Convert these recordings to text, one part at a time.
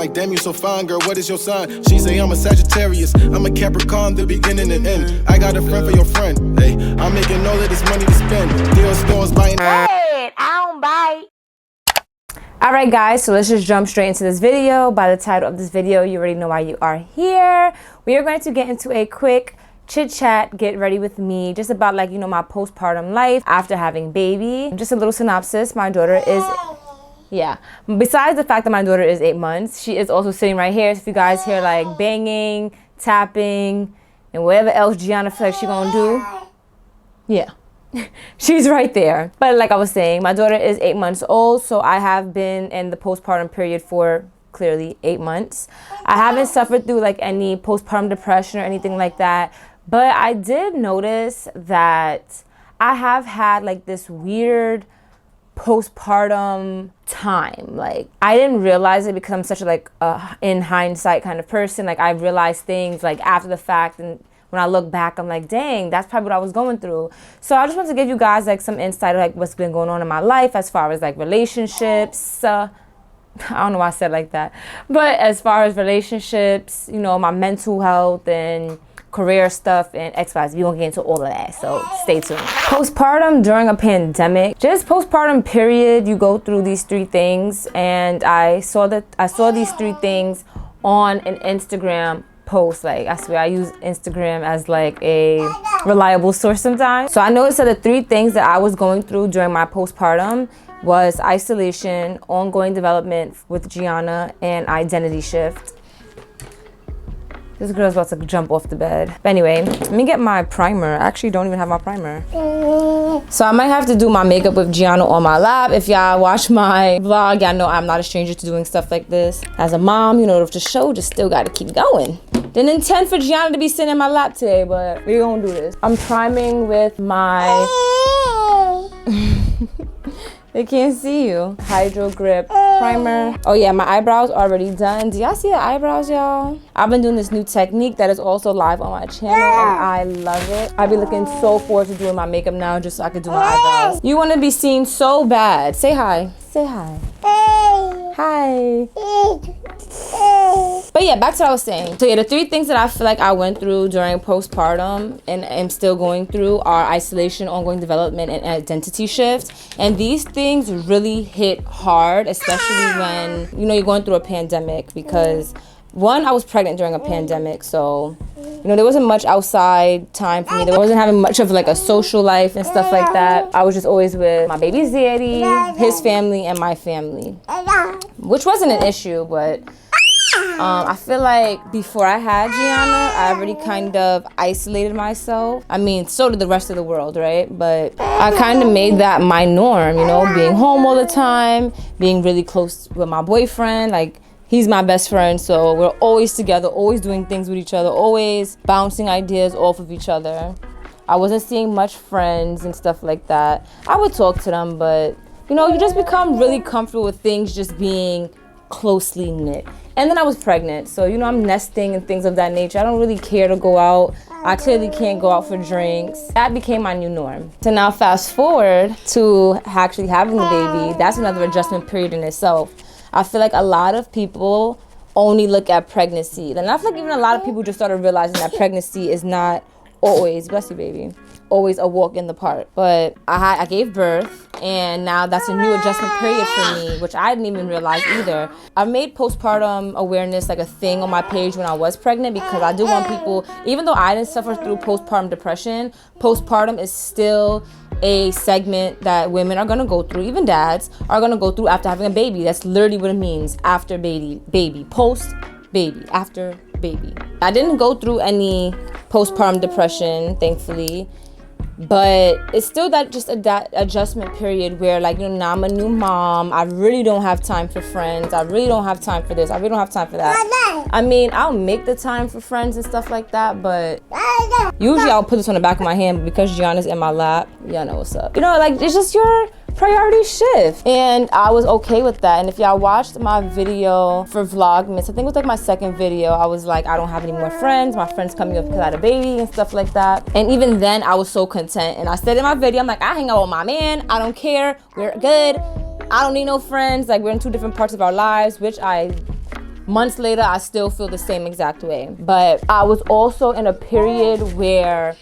like, damn, you so fine, girl, what is your sign? She say I'm a Sagittarius, I'm a Capricorn, the beginning and end. I got a friend for your friend, hey, I'm making all of this money to spend. Deal stores buying. Hey, I don't bite. Alright guys, so let's just jump straight into this video. By the title of this video, you already know why you are here. We are going to get into a quick chit chat, get ready with me, just about like, you know, my postpartum life after having baby. Just a little synopsis. My daughter is, yeah, besides the fact that my daughter is 8 months, she is also sitting right here. So if you guys hear like banging, tapping, and whatever else Gianna feels like she gonna do, yeah. She's right there. But like I was saying, my daughter is 8 months old, so I have been in the postpartum period for clearly 8 months. I haven't suffered through like any postpartum depression or anything like that, but I did notice that I have had like this weird postpartum time. Like I didn't realize it because I'm such a like in hindsight kind of person. Like I realized things like after the fact, and when I look back, I'm like, dang, that's probably what I was going through. So I just want to give you guys like some insight of like what's been going on in my life as far as like relationships. I don't know why I said like that. But as far as relationships, you know, my mental health and career stuff and XYZ, we won't get into all of that, so stay tuned. Postpartum during a pandemic, just postpartum period, you go through these 3 things, and I saw these 3 things on an Instagram post. Like I swear I use Instagram as like a reliable source sometimes. So I noticed that the 3 things that I was going through during my postpartum was isolation, ongoing development with Gianna, and identity shift. This girl's about to jump off the bed. But anyway, let me get my primer. I actually don't even have my primer. So I might have to do my makeup with Gianna on my lap. If y'all watch my vlog, y'all know I'm not a stranger to doing stuff like this. As a mom, you know, the show just still gotta keep going. Didn't intend for Gianna to be sitting in my lap today, but we're gonna do this. I'm priming with my... They can't see you. Hydro Grip primer. Oh yeah, my eyebrows already done. Do y'all see the eyebrows, y'all? I've been doing this new technique that is also live on my channel, and I love it. I've been looking so forward to doing my makeup now just so I could do my eyebrows. You want to be seen so bad. Say hi. Say hi. Hi. But yeah, back to what I was saying. So yeah, the 3 things that I feel like I went through during postpartum and am still going through are isolation, ongoing development, and identity shift. And these things really hit hard, especially when, you know, you're going through a pandemic, because one, I was pregnant during a pandemic, so, you know, there wasn't much outside time for me. There wasn't having much of like a social life and stuff like that. I was just always with my baby's daddy, his family, and my family, which wasn't an issue, but I feel like before I had Gianna, I already kind of isolated myself. I mean, so did the rest of the world, right? But I kind of made that my norm, you know, being home all the time, being really close with my boyfriend. Like, he's my best friend, so we're always together, always doing things with each other, always bouncing ideas off of each other. I wasn't seeing much friends and stuff like that. I would talk to them, but, you know, you just become really comfortable with things just being closely knit. And then I was pregnant, so, you know, I'm nesting and things of that nature. I don't really care to go out. I clearly can't go out for drinks. That became my new norm. So now fast forward to actually having the baby. That's another adjustment period in itself. I feel like a lot of people only look at pregnancy. And I feel like even a lot of people just started realizing that pregnancy is not always, bless you baby, always a walk in the park. But I gave birth, and now that's a new adjustment period for me, which I didn't even realize either. I've made postpartum awareness like a thing on my page when I was pregnant, because I do want people, even though I didn't suffer through postpartum depression, postpartum is still a segment that women are gonna go through, even dads are gonna go through after having a baby. That's literally what it means. After baby, post baby, after baby. I didn't go through any postpartum depression, thankfully, but it's still that just that adjustment period where, like, you know, now I'm a new mom. I really don't have time for friends. I really don't have time for this. I really don't have time for that. I mean, I'll make the time for friends and stuff like that, but usually I'll put this on the back of my hand, but because Gianna's in my lap, y'all know what's up. You know, like, it's just your priority shift, and I was okay with that. And if y'all watched my video for Vlogmas, I think it was like my second video, I was like, I don't have any more friends. My friends coming up because I had a baby and stuff like that. And even then, I was so content. And I said in my video, I'm like, I hang out with my man. I don't care. We're good. I don't need no friends. Like, we're in 2 different parts of our lives, which I months later, I still feel the same exact way. But I was also in a period where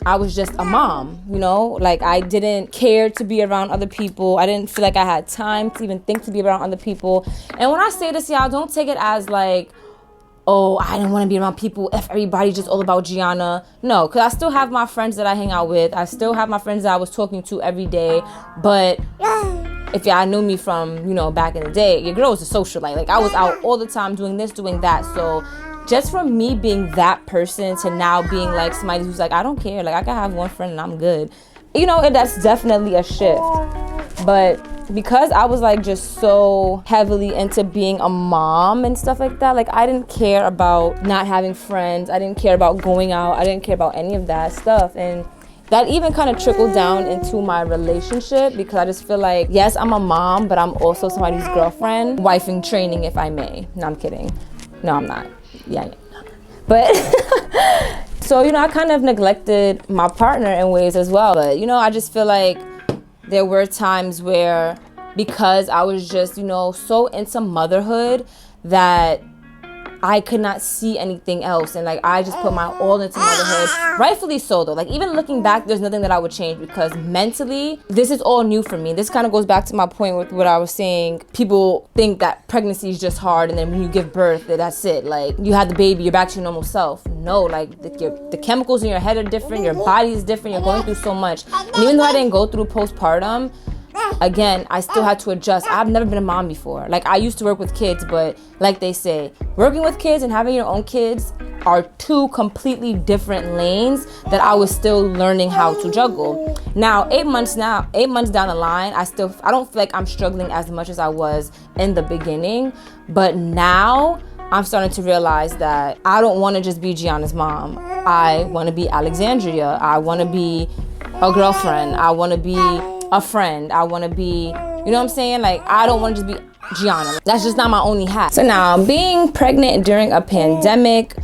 I was just a mom, you know? Like, I didn't care to be around other people. I didn't feel like I had time to even think to be around other people. And when I say this, y'all, don't take it as like, oh, I didn't want to be around people if everybody's just all about Gianna. No, because I still have my friends that I hang out with. I still have my friends that I was talking to every day. But if y'all knew me from, you know, back in the day, your girl was a socialite. Like, I was out all the time doing this, doing that. So just from me being that person to now being like somebody who's like, I don't care. Like, I can have one friend and I'm good. You know, that's definitely a shift. But because I was like just so heavily into being a mom and stuff like that, like I didn't care about not having friends. I didn't care about going out. I didn't care about any of that stuff. And that even kind of trickled down into my relationship, because I just feel like, yes, I'm a mom, but I'm also somebody's girlfriend, wife in training, if I may. No, I'm kidding. No, I'm not. Yeah. But so, you know, I kind of neglected my partner in ways as well. But, you know, I just feel like there were times where, because I was just, you know, so into motherhood that I could not see anything else. And like, I just put my all into motherhood. Rightfully so though. Like, even looking back, there's nothing that I would change, because mentally, this is all new for me. This kind of goes back to my point with what I was saying. People think that pregnancy is just hard, and then when you give birth, that's it. Like, you had the baby, you're back to your normal self. No, like the chemicals in your head are different, your body is different, you're going through so much. And even though I didn't go through postpartum, again, I still had to adjust. I've never been a mom before. Like, I used to work with kids, but like they say, working with kids and having your own kids are two completely different lanes that I was still learning how to juggle. Now, 8 months down the line, I don't feel like I'm struggling as much as I was in the beginning. But now I'm starting to realize that I don't want to just be Gianna's mom. I want to be Alexandria. I want to be a girlfriend. I want to be a friend. I want to be, you know what I'm saying? Like, I don't want to just be Gianna. That's just not my only hat. So now, being pregnant during a pandemic,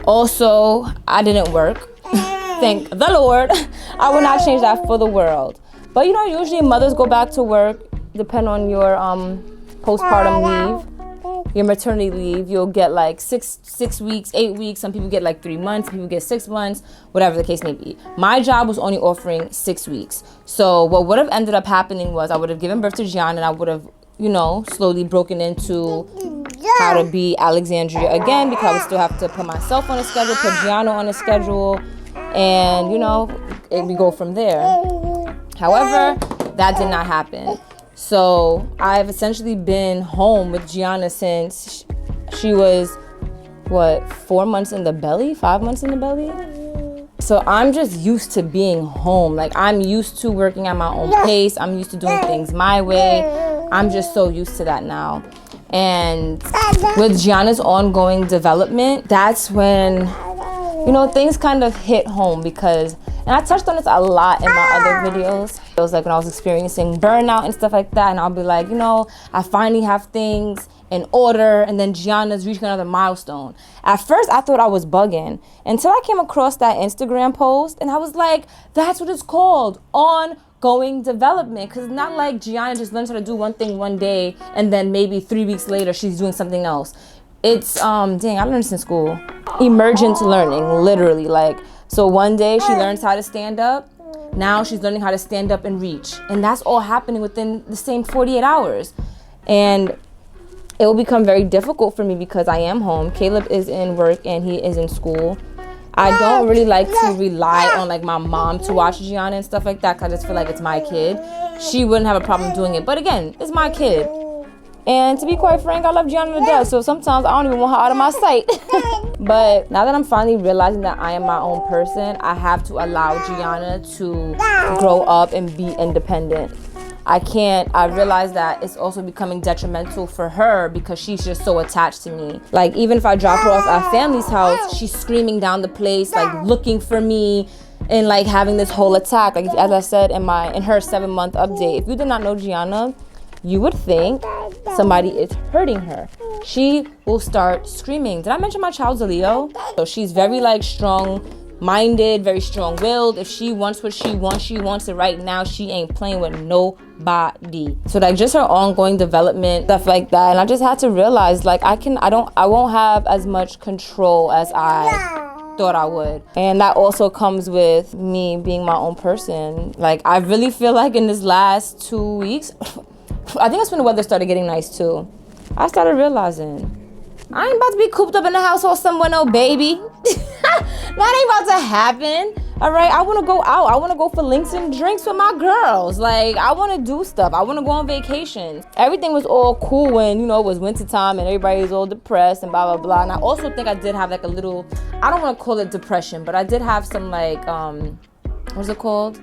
also, I didn't work. Thank the Lord. I would not change that for the world. But, you know, usually mothers go back to work, depending on your postpartum leave. Your maternity leave, you'll get like six weeks, 8 weeks. Some people get like 3 months, people get 6 months, whatever the case may be. My job was only offering 6 weeks. So what would have ended up happening was I would have given birth to Gian, and I would have, you know, slowly broken into how to be Alexandria again, because I would still have to put myself on a schedule, put Gianna on a schedule, and, you know, we go from there. However, that did not happen. So I've essentially been home with Gianna since she was, 4 months in the belly? 5 months in the belly? So I'm just used to being home. Like, I'm used to working at my own pace. I'm used to doing things my way. I'm just so used to that now. And with Gianna's ongoing development, that's when, you know, things kind of hit home, because, and I touched on this a lot in my other videos. It was like when I was experiencing burnout and stuff like that, and I'll be like, you know, I finally have things in order, and then Gianna's reaching another milestone. At first, I thought I was bugging, until I came across that Instagram post, and I was like, that's what it's called, ongoing development. Because it's not like Gianna just learns how to do one thing one day, and then maybe 3 weeks later, she's doing something else. It's, I learned this in school. Emergent learning, literally. Like, so one day she learns how to stand up. Now she's learning how to stand up and reach. And that's all happening within the same 48 hours. And it will become very difficult for me because I am home. Caleb is in work and he is in school. I don't really like to rely on like my mom to watch Gianna and stuff like that, because I just feel like it's my kid. She wouldn't have a problem doing it. But again, it's my kid. And to be quite frank, I love Gianna to death, so sometimes I don't even want her out of my sight. But now that I'm finally realizing that I am my own person, I have to allow Gianna to grow up and be independent. I realize that it's also becoming detrimental for her, because she's just so attached to me. Like, even if I drop her off at family's house, she's screaming down the place, like looking for me, and like having this whole attack. Like, as I said in her 7-month update, if you did not know Gianna, you would think somebody is hurting her. She will start screaming. Did I mention my child's a Leo? So she's very like strong minded, very strong-willed. If she wants what she wants it right now. She ain't playing with nobody. So like just her ongoing development, stuff like that. And I just had to realize like I won't have as much control as I thought I would. And that also comes with me being my own person. Like I really feel like in this last 2 weeks, I think that's when the weather started getting nice too, I started realizing I ain't about to be cooped up in the household somewhere, no baby. That ain't about to happen. All right, I want to go out. I want to go for links and drinks with my girls. Like, I want to do stuff. I want to go on vacation. Everything was all cool when, you know, it was wintertime and everybody was all depressed and blah, blah, blah. And I also think I did have like a little, I don't want to call it depression, but I did have some like, what's it called?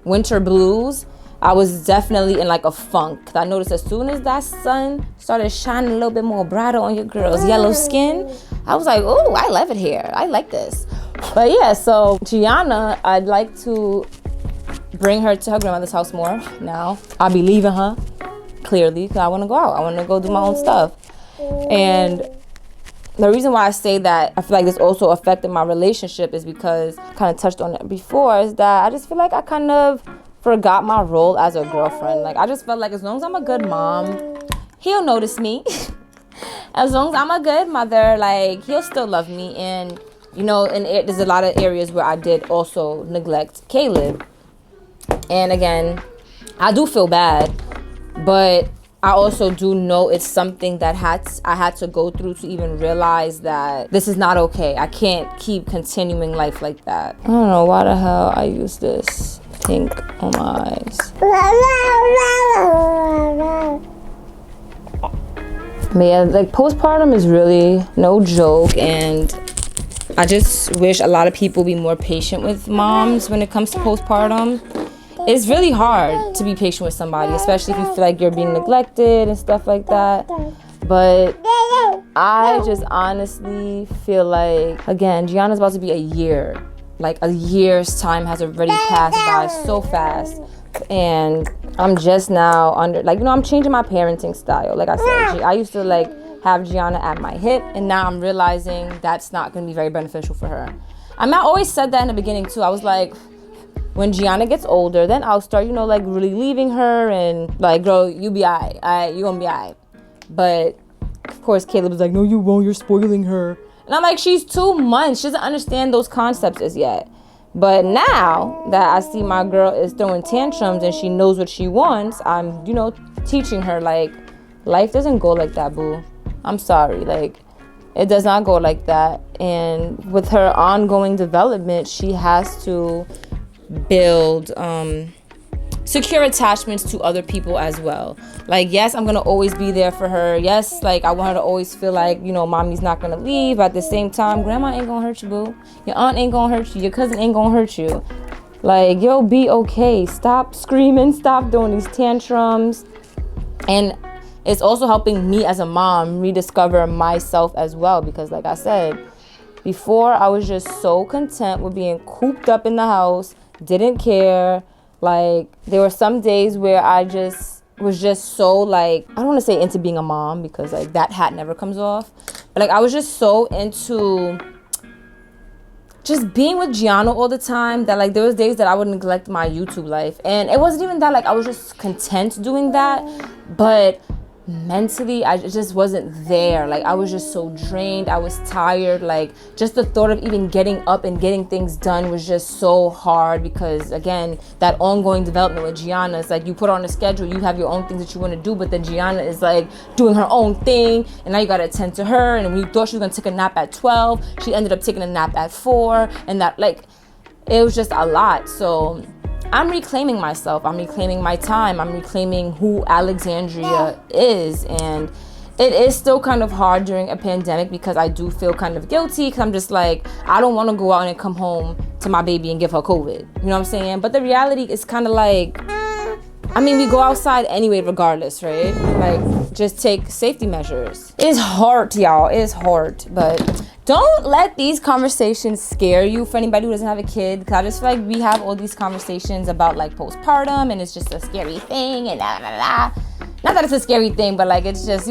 Winter blues. I was definitely in like a funk. I noticed as soon as that sun started shining a little bit more brighter on your girl's yellow skin, I was like, oh, I love it here. I like this. But yeah, so Gianna, I'd like to bring her to her grandmother's house more now. I'll be leaving her, clearly, because I want to go out. I want to go do my own stuff. And the reason why I say that I feel like this also affected my relationship is because I kind of touched on it before, is that I just feel like I kind of forgot my role as a girlfriend. Like, I just felt like as long as I'm a good mom, he'll notice me. As long as I'm a good mother, like, he'll still love me. And, you know, and there's a lot of areas where I did also neglect Caleb. And again, I do feel bad, but I also do know it's something that I had to go through to even realize that this is not okay. I can't keep continuing life like that. I don't know why the hell I use this pink on my eyes. But yeah, like postpartum is really no joke, and I just wish a lot of people be more patient with moms when it comes to postpartum. It's really hard to be patient with somebody, especially if you feel like you're being neglected and stuff like that. But I just honestly feel like, again, Gianna's about to be a year. Like a year's time has already passed by so fast. And I'm just now I'm changing my parenting style. Like I said, I used to like have Gianna at my hip, and now I'm realizing that's not going to be very beneficial for her. I always said that in the beginning too. I was like, when Gianna gets older, then I'll start, like really leaving her and like, girl, you be alright. You gonna be alright. But of course, Caleb was like, no, you won't. You're spoiling her. And I'm like, she's 2 months. She doesn't understand those concepts as yet. But now that I see my girl is throwing tantrums and she knows what she wants, I'm, teaching her, like, life doesn't go like that, boo. I'm sorry. Like, it does not go like that. And with her ongoing development, she has to build secure attachments to other people as well. Like, yes, I'm gonna always be there for her. Yes, like, I want her to always feel like, mommy's not gonna leave. But at the same time, grandma ain't gonna hurt you, boo. Your aunt ain't gonna hurt you. Your cousin ain't gonna hurt you. Like, yo, be okay. Stop screaming. Stop doing these tantrums. And it's also helping me as a mom rediscover myself as well. Because like I said, before I was just so content with being cooped up in the house, didn't care. Like, there were some days where I just was just so, like, I don't want to say into being a mom because, like, that hat never comes off. But, like, I was just so into just being with Gianna all the time that, like, there was days that I would neglect my YouTube life. And it wasn't even that, like, I was just content doing that. But mentally, I just wasn't there. Like, I was just so drained. I was tired. Like, just the thought of even getting up and getting things done was just so hard because, again, that ongoing development with Gianna is like, you put on a schedule, you have your own things that you want to do, but then Gianna is like doing her own thing, and now you got to attend to her. And when you thought she was going to take a nap at 12, she ended up taking a nap at 4, and that, like, it was just a lot. So I'm reclaiming myself. I'm reclaiming my time. I'm reclaiming who Alexandria is. And it is still kind of hard during a pandemic because I do feel kind of guilty because I'm just like, I don't want to go out and come home to my baby and give her COVID. You know what I'm saying? But the reality is kind of like, we go outside anyway regardless, right? Like, just take safety measures. It's hard, y'all. It's hard. But don't let these conversations scare you for anybody who doesn't have a kid. Because I just feel like we have all these conversations about, like, postpartum, and it's just a scary thing, and blah, blah, blah. Not that it's a scary thing, but, like, it's just,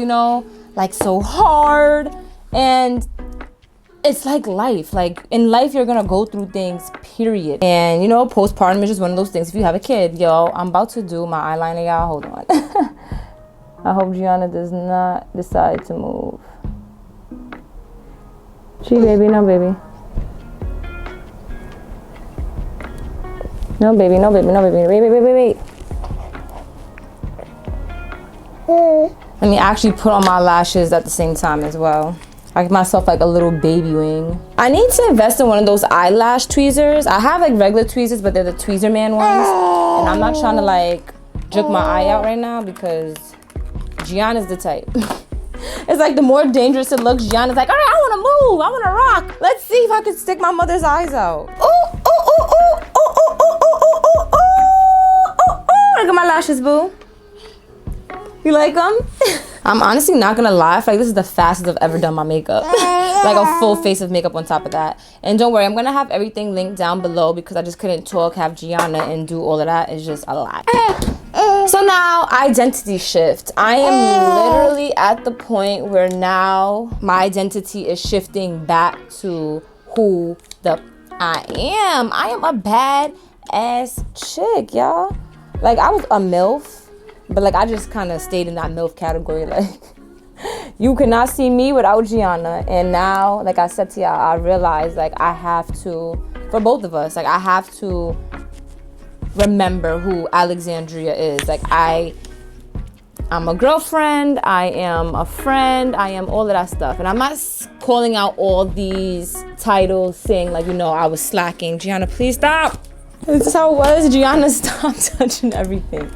like, so hard. And it's like life. Like in life, you're gonna go through things, period. And you know, postpartum is just one of those things. If you have a kid, yo, I'm about to do my eyeliner, y'all. Hold on. I hope Gianna does not decide to move. Baby, no baby. No baby, no baby, no baby. Wait. Let me actually put on my lashes at the same time as well. I give myself like a little baby wing. I need to invest in one of those eyelash tweezers. I have like regular tweezers, but they're the tweezer man ones. And I'm not trying to like jerk my eye out right now because Gianna's the type. It's like the more dangerous it looks, Gianna's like, all right, I want to move. I want to rock. Let's see if I can stick my mother's eyes out. Look at my lashes, boo. You like them? I'm honestly not gonna lie. I feel like this is the fastest I've ever done my makeup. Like a full face of makeup on top of that. And don't worry, I'm gonna have everything linked down below because I just couldn't talk, have Gianna, and do all of that. It's just a lot. So now, identity shift. I am literally at the point where now my identity is shifting back to who the I am. I am a bad ass chick, y'all. Like I was a MILF. But like I just kind of stayed in that MILF category. Like you could not see me without Gianna. And now, like I said to y'all, I realized like I have to, for both of us, like I have to remember who Alexandria is. Like I'm a girlfriend, I am a friend, I am all of that stuff. And I'm not calling out all these titles saying like, you know, I was slacking. Gianna, please stop. This is how it was. Gianna, stop touching everything.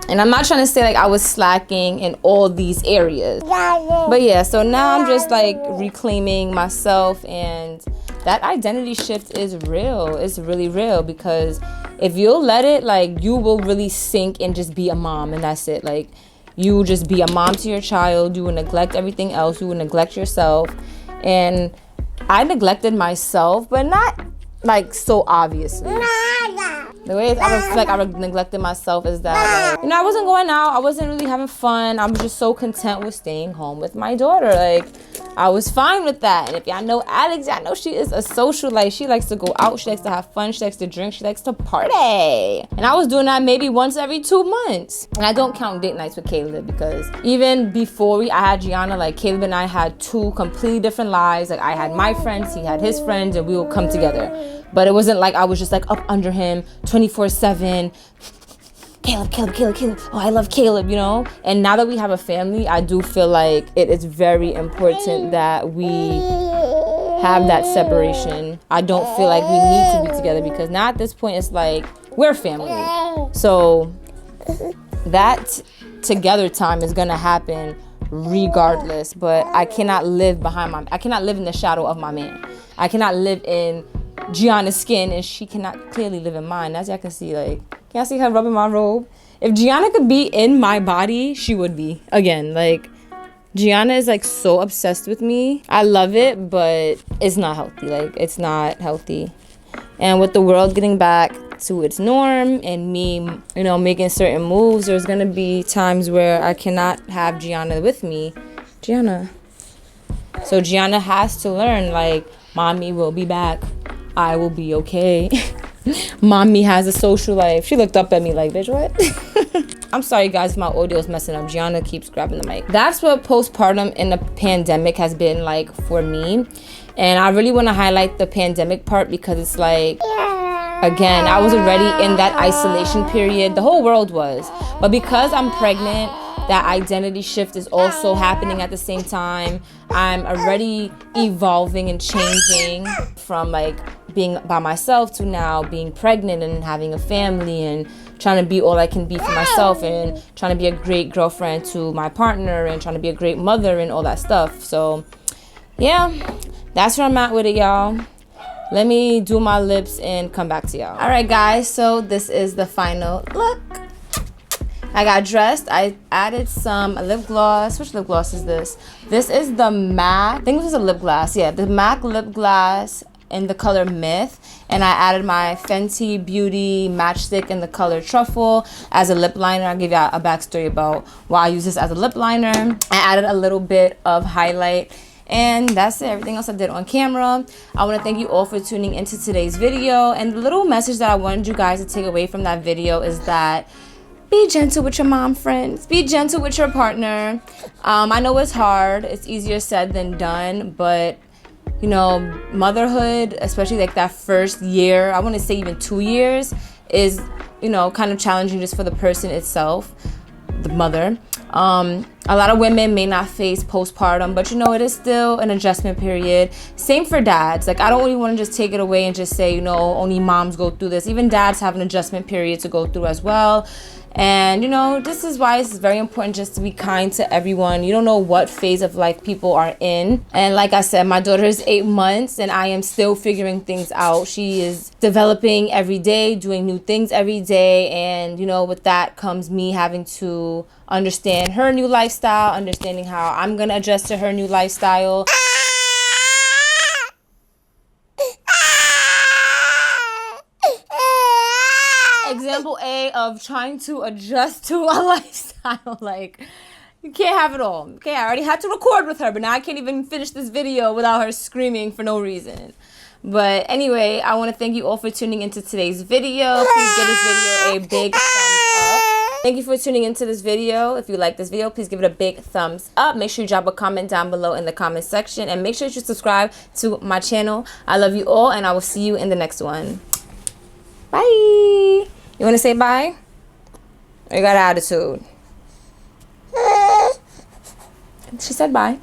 And I'm not trying to say like I was slacking in all these areas. But yeah, so now I'm just like reclaiming myself, and that identity shift is real. It's really real because if you'll let it, like you will really sink and just be a mom, and that's it. Like you just be a mom to your child. You will neglect everything else. You will neglect yourself. And I neglected myself, but not like so obviously. The way I feel like I neglected myself is that, like, you know, I wasn't going out. I wasn't really having fun. I'm just so content with staying home with my daughter. Like, I was fine with that. And if y'all know Alex, I know she is a social. Like, she likes to go out. She likes to have fun. She likes to drink. She likes to party. And I was doing that maybe once every 2 months. And I don't count date nights with Caleb because even before I had Gianna, like, Caleb and I had 2 completely different lives. Like, I had my friends. He had his friends. And we would come together. But it wasn't like I was just like up under him 24/7. Caleb. Oh, I love Caleb, you know? And now that we have a family, I do feel like it is very important that we have that separation. I don't feel like we need to be together because now at this point, it's like we're family. So that together time is going to happen regardless. But I cannot live I cannot live in the shadow of my man. I cannot live in Gianna's skin and she cannot clearly live in mine. As y'all can see, like, can I see her rubbing my robe? If Gianna could be in my body, she would be. Again, like, Gianna is like so obsessed with me. I love it, but it's not healthy. Like, it's not healthy. And with the world getting back to its norm and me, you know, making certain moves, there's gonna be times where I cannot have Gianna with me. Gianna. So Gianna has to learn, like, mommy will be back. I will be okay. Mommy has a social life. She looked up at me like, bitch, what? I'm sorry, guys, if my audio is messing up. Gianna keeps grabbing the mic. That's what postpartum in the pandemic has been like for me. And I really want to highlight the pandemic part because it's like, again, I was already in that isolation period. The whole world was. But because I'm pregnant, that identity shift is also happening at the same time. I'm already evolving and changing from like being by myself to now being pregnant and having a family and trying to be all I can be for myself and trying to be a great girlfriend to my partner and trying to be a great mother and all that stuff. So yeah, that's where I'm at with it, y'all. Let me do my lips and come back to y'all. All right, guys, so this is the final look. I got dressed. I added some lip gloss. Which lip gloss is this? This is the MAC. I think this is a lip gloss. Yeah, the MAC lip gloss in the color Myth. And I added my Fenty Beauty matchstick in the color Truffle as a lip liner. I'll give you a backstory about why I use this as a lip liner. I added a little bit of highlight And that's it. Everything else I did on camera. I want to thank you all for tuning into today's video. And the little message that I wanted you guys to take away from that video is that be gentle with your mom friends. Be gentle with your partner. I know it's hard. It's easier said than done. But, you know, motherhood, especially like that first year, I want to say even 2 years, is, you know, kind of challenging just for the person itself, the mother. A lot of women may not face postpartum, but you know, it is still an adjustment period. Same for dads. Like, I don't really want to just take it away and just say, you know, only moms go through this. Even dads have an adjustment period to go through as well. And, you know, this is why it's very important just to be kind to everyone. You don't know what phase of life people are in. And like I said, my daughter is 8 months and I am still figuring things out. She is developing every day, doing new things every day. And, you know, with that comes me having to understand her new lifestyle, understanding how I'm going to adjust to her new lifestyle. Example A of trying to adjust to a lifestyle. Like, you can't have it all. Okay, I already had to record with her, but now I can't even finish this video without her screaming for no reason. But anyway, I want to thank you all for tuning into today's video. Please give this video a big thumbs up. Thank you for tuning into this video. If you like this video, please give it a big thumbs up. Make sure you drop a comment down below in the comment section. And make sure you subscribe to my channel. I love you all, and I will see you in the next one. Bye. You want to say bye? Or you got an attitude? She said bye.